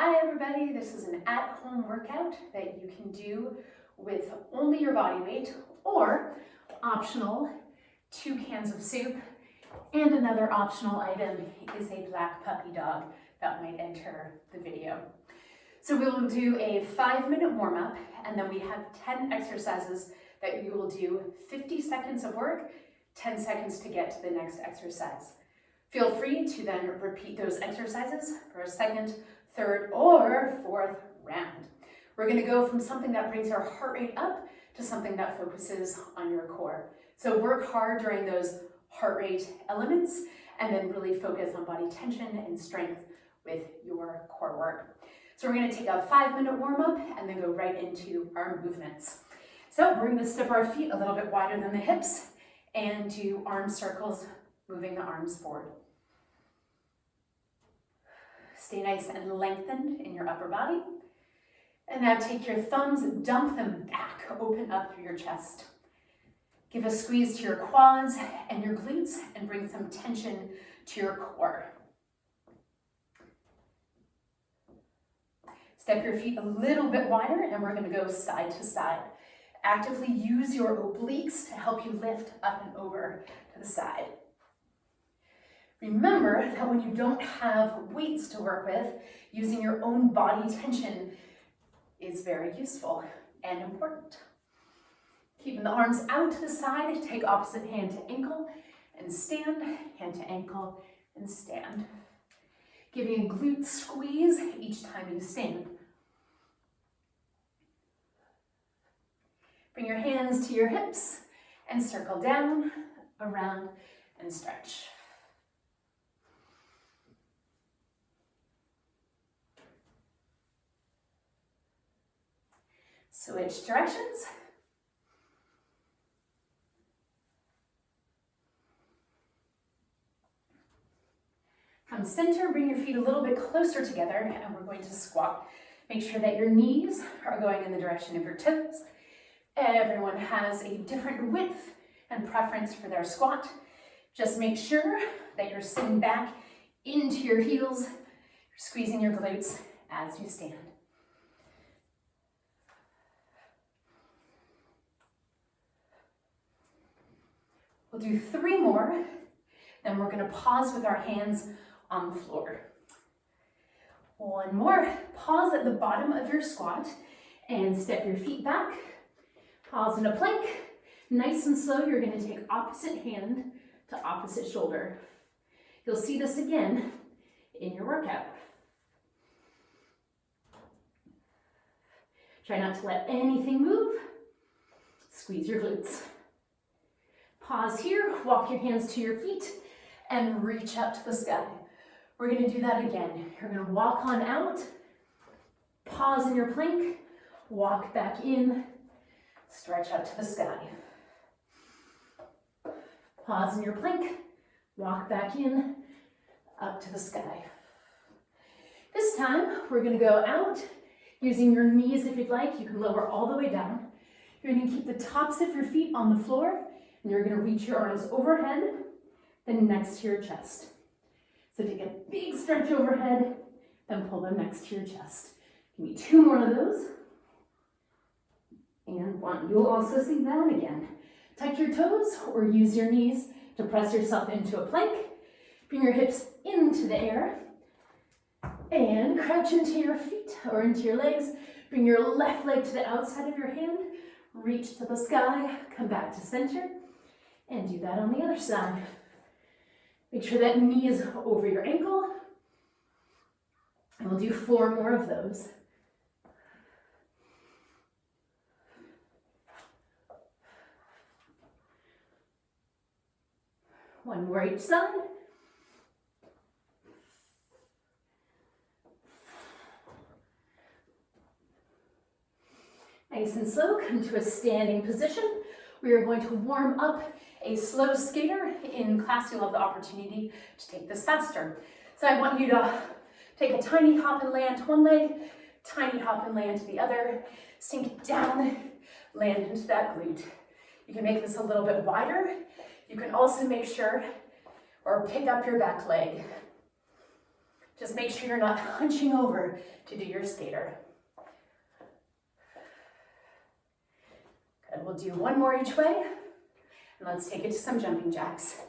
Hi everybody, this is an at-home workout that you can do with only your body weight or optional 2 cans of soup, and another optional item is a black puppy dog that might enter the video. So we will do a 5-minute warm-up, and then we have 10 exercises that you will do 50 seconds of work, 10 seconds to get to the next exercise. Feel free to then repeat those exercises for a second, third, or fourth round. We're going to go from something that brings our heart rate up to something that focuses on your core. So work hard during those heart rate elements and then really focus on body tension and strength with your core work. So we're going to take a 5-minute warm-up and then go right into our movements. So we're going to step our feet a little bit wider than the hips and do arm circles, moving the arms forward. Stay nice and lengthened in your upper body. And now take your thumbs, dump them back, open up through your chest. Give a squeeze to your quads and your glutes and bring some tension to your core. Step your feet a little bit wider and we're going to go side to side. Actively use your obliques to help you lift up and over to the side. Remember that when you don't have weights to work with, using your own body tension is very useful and important. Keeping the arms out to the side, take opposite hand to ankle and stand, hand to ankle and stand. Giving a glute squeeze each time you stand. Bring your hands to your hips and circle down, around, and stretch. Switch directions. From center, bring your feet a little bit closer together and we're going to squat. Make sure that your knees are going in the direction of your toes. Everyone has a different width and preference for their squat. Just make sure that you're sitting back into your heels, you're squeezing your glutes as you stand. We'll do 3 more, then we're going to pause with our hands on the floor. 1 more, pause at the bottom of your squat and step your feet back. Pause in a plank. Nice and slow, you're going to take opposite hand to opposite shoulder. You'll see this again in your workout. Try not to let anything move. Squeeze your glutes. Pause here, walk your hands to your feet, and reach up to the sky. We're going to do that again. You're going to walk on out, pause in your plank, walk back in, stretch out to the sky. Pause in your plank, walk back in, up to the sky. This time, we're going to go out using your knees if you'd like. You can lower all the way down. You're going to keep the tops of your feet on the floor, and you're going to reach your arms overhead, then next to your chest. So take a big stretch overhead, then pull them next to your chest. Give me 2 more of those. And 1. You'll also see that again. Tuck your toes or use your knees to press yourself into a plank. Bring your hips into the air. And crouch into your feet or into your legs. Bring your left leg to the outside of your hand. Reach to the sky, come back to center. And do that on the other side. Make sure that knee is over your ankle. And we'll do 4 more of those. One more each side. Nice and slow, come to a standing position. We are going to warm up a slow skater. In class, you'll have the opportunity to take this faster. So I want you to take a tiny hop and land to one leg, tiny hop and land to the other, sink down, land into that glute. You can make this a little bit wider. You can also make sure or pick up your back leg Just make sure you're not hunching over to do your skater. Good, we'll do one more each way, and let's take it to some jumping jacks.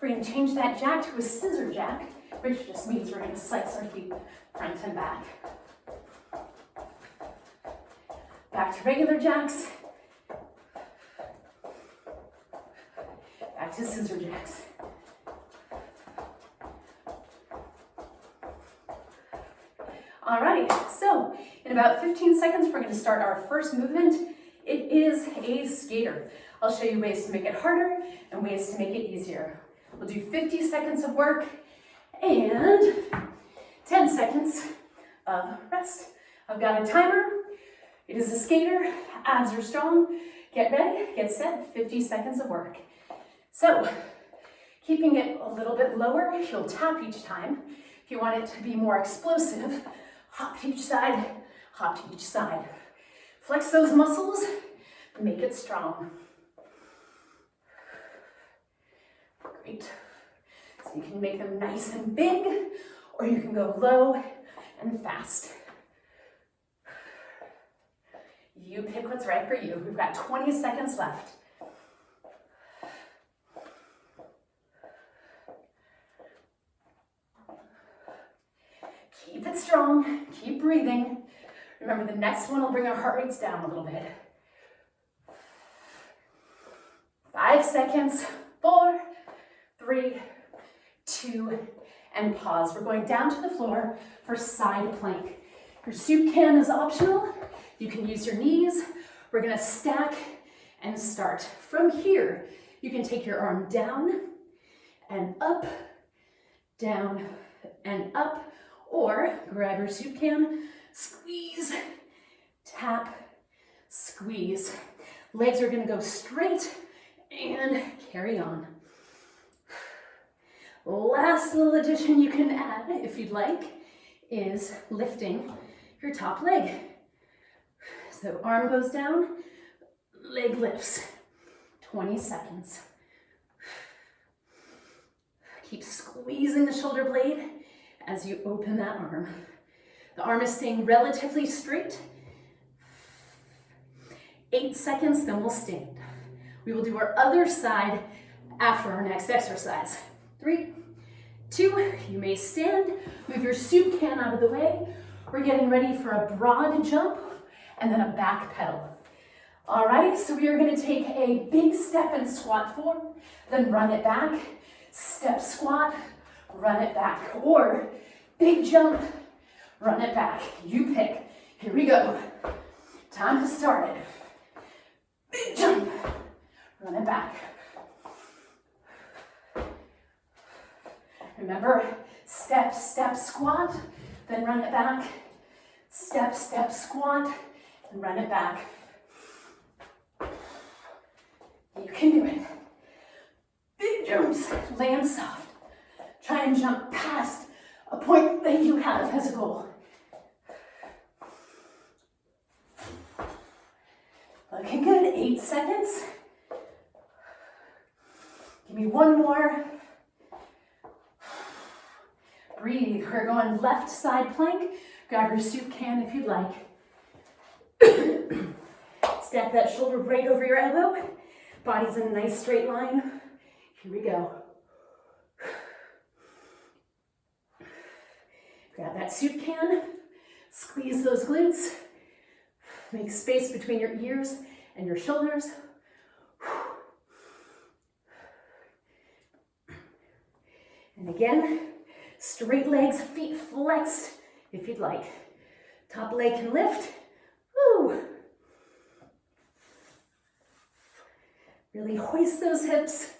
We're going to change that jack to a scissor jack, which just means we're going to slice our feet front and back. Back to regular jacks. Back to scissor jacks. Alrighty, so in about 15 seconds, we're going to start our first movement. It is a skater. I'll show you ways to make it harder and ways to make it easier. We'll do 50 seconds of work and 10 seconds of rest. I've got a timer. It is a skater. Abs are strong. Get ready, get set, 50 seconds of work. So, keeping it a little bit lower, you'll tap each time. If you want it to be more explosive, hop to each side, hop to each side. Flex those muscles, make it strong. Great. So you can make them nice and big, or you can go low and fast. You pick what's right for you. We've got 20 seconds left. Keep it strong, keep breathing. Remember, the next one will bring our heart rates down a little bit. 5 seconds, 4, 3, 2, and pause. We're going down to the floor for side plank. Your soup can is optional. You can use your knees. We're gonna stack and start. From here, you can take your arm down and up, down and up, or grab your soup can, squeeze, tap, squeeze. Legs are gonna go straight and carry on. Last little addition you can add, if you'd like, is lifting your top leg. So arm goes down, leg lifts. 20 seconds. Keep squeezing the shoulder blade as you open that arm. The arm is staying relatively straight. 8 seconds, then we'll stand. We will do our other side after our next exercise. 3, 2, you may stand. Move your soup can out of the way. We're getting ready for a broad jump and then a back pedal. Alrighty, so we are gonna take a big step and squat forward, then run it back, step squat, run it back, or big jump, run it back. You pick. Here we go. Time to start it. Big jump, run it back. Remember, step, step, squat, then run it back. Step, step, squat, and run it back. You can do it. Big jumps, land soft. Try and jump past a point that you have as a goal. Looking good, 8 seconds. Give me one more. Breathe, we're going left side plank. Grab your soup can if you'd like. Stack that shoulder right over your elbow. Body's in a nice straight line. Here we go. Grab that soup can. Squeeze those glutes. Make space between your ears and your shoulders. And again, straight legs, feet flexed if you'd like. Top leg can lift. Woo. Really hoist those hips.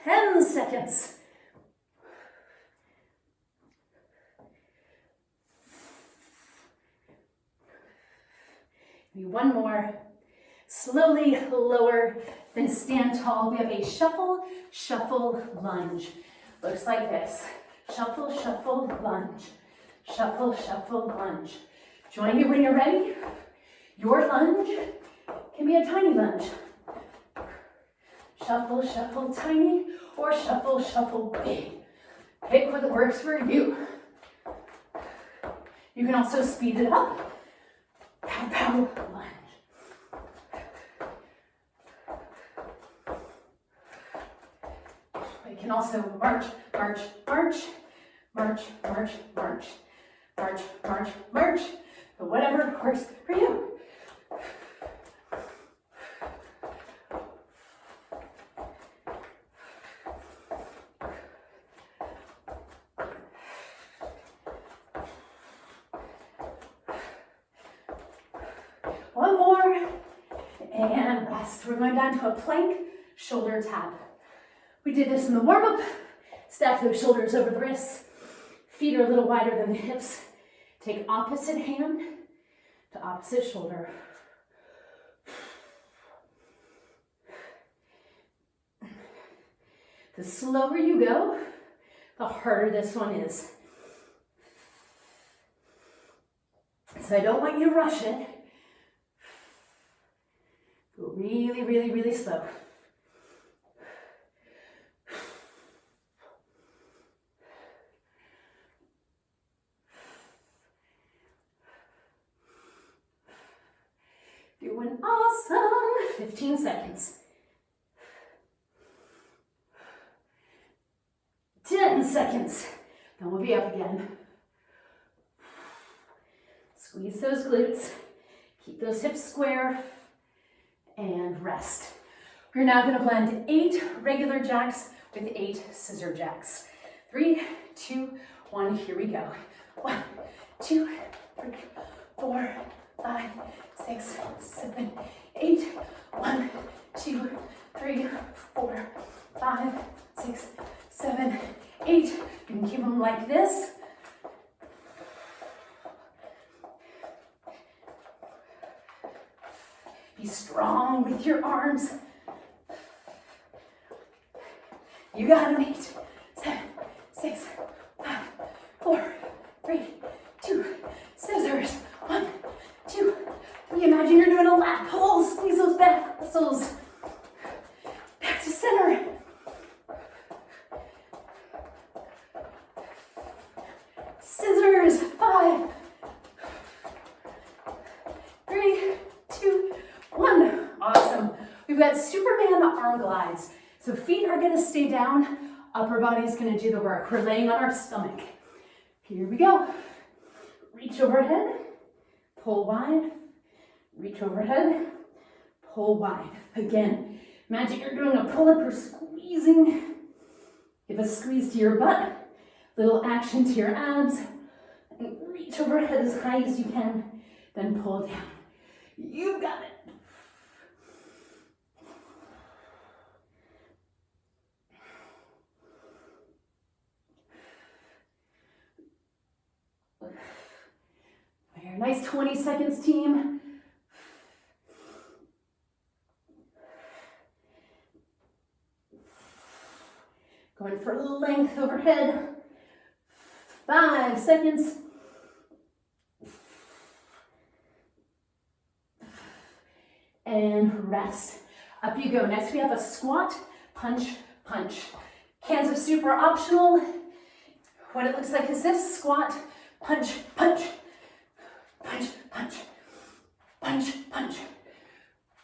Ten seconds. Maybe one more. Slowly lower, then stand tall. We have a shuffle, shuffle, lunge. Looks like this. Shuffle, shuffle, lunge. Shuffle, shuffle, lunge. Join me when you're ready. Your lunge can be a tiny lunge. Shuffle, shuffle, tiny, or shuffle, shuffle, big. Pick what works for you. You can also speed it up. Pow, pow, lunge. You can also march, march, march, march, march, march, march, march, march, but whatever works for you. One more, and rest. We're going down to a plank shoulder tap. We did this in the warm-up. Stack those shoulders over the wrists. Feet are a little wider than the hips. Take opposite hand to opposite shoulder. The slower you go, the harder this one is. So I don't want you to rush it. Go really, really, really slow. Doing awesome. 15 seconds. 10 seconds. Then we'll be up again. Squeeze those glutes. Keep those hips square. And rest. We're now going to blend 8 regular jacks with 8 scissor jacks. 3, 2, 1. Here we go. 1, 2, 3, 4, 5, 6, 7, 8. 1, 2, 3, 4, 5, 6, 7, 8. You can keep them like this. Be strong with your arms. You got them. 8, 7, 6, 5, 4, 3, 2, scissors. 1, 2, 3. Imagine you're doing a lat pull. Squeeze those back muscles. Back to center. Scissors. 5, 3, 2, 1. Awesome. We've got Superman arm glides. So feet are going to stay down. Upper body is going to do the work. We're laying on our stomach. Here we go. Reach overhead. Pull wide. Reach overhead. Pull wide. Again, imagine you're doing a pull-up or squeezing. Give a squeeze to your butt. Little action to your abs. And reach overhead as high as you can. Then pull down. You've got it. Very nice. 20 seconds, team. Going for length overhead. 5 seconds. And rest. Up you go. Next we have a squat, punch, punch. Cans of soup are optional. What it looks like is this: squat, punch, punch, punch, punch, punch, punch,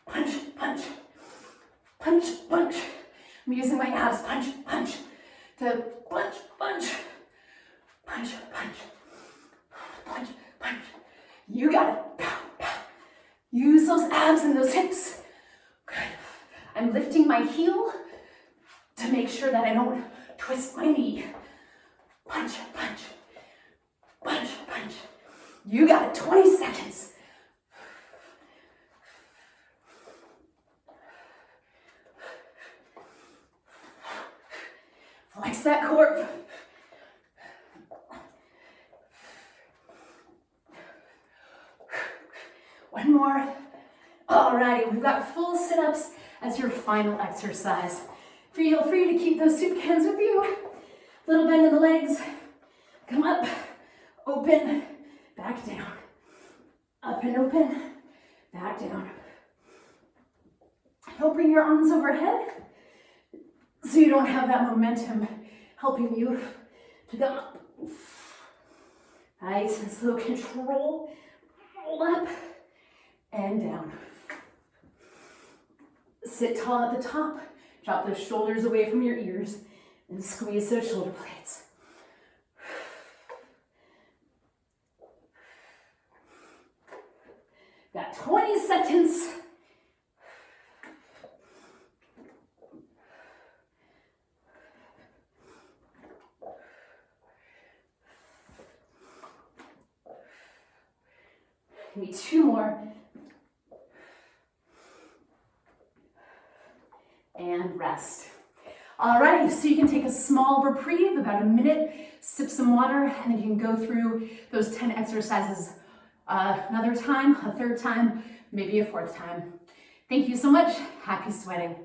punch, punch, punch, punch. I'm using my abs. Punch, punch, to punch, punch, punch, punch, punch, punch. You got it. Pow, pow. Use those abs and those hips. Good. I'm lifting my heel to make sure that I don't twist my knee. Punch, punch, punch, punch. You got it. 20 seconds. Flex that core. One more. Alrighty, we've got full sit-ups as your final exercise. Feel free to keep those soup cans with you. Little bend in the legs. Come up, open, back down. Up and open, back down. Don't bring your arms overhead so you don't have that momentum helping you to come up. Nice and slow control. Roll up and down. Sit tall at the top. Drop those shoulders away from your ears and squeeze those shoulder blades. Got 20 seconds. Maybe 2 more. And rest. Alrighty, so you can take a small reprieve, about a minute, sip some water, and then you can go through those 10 exercises another time, a third time, maybe a fourth time. Thank you so much. Happy sweating.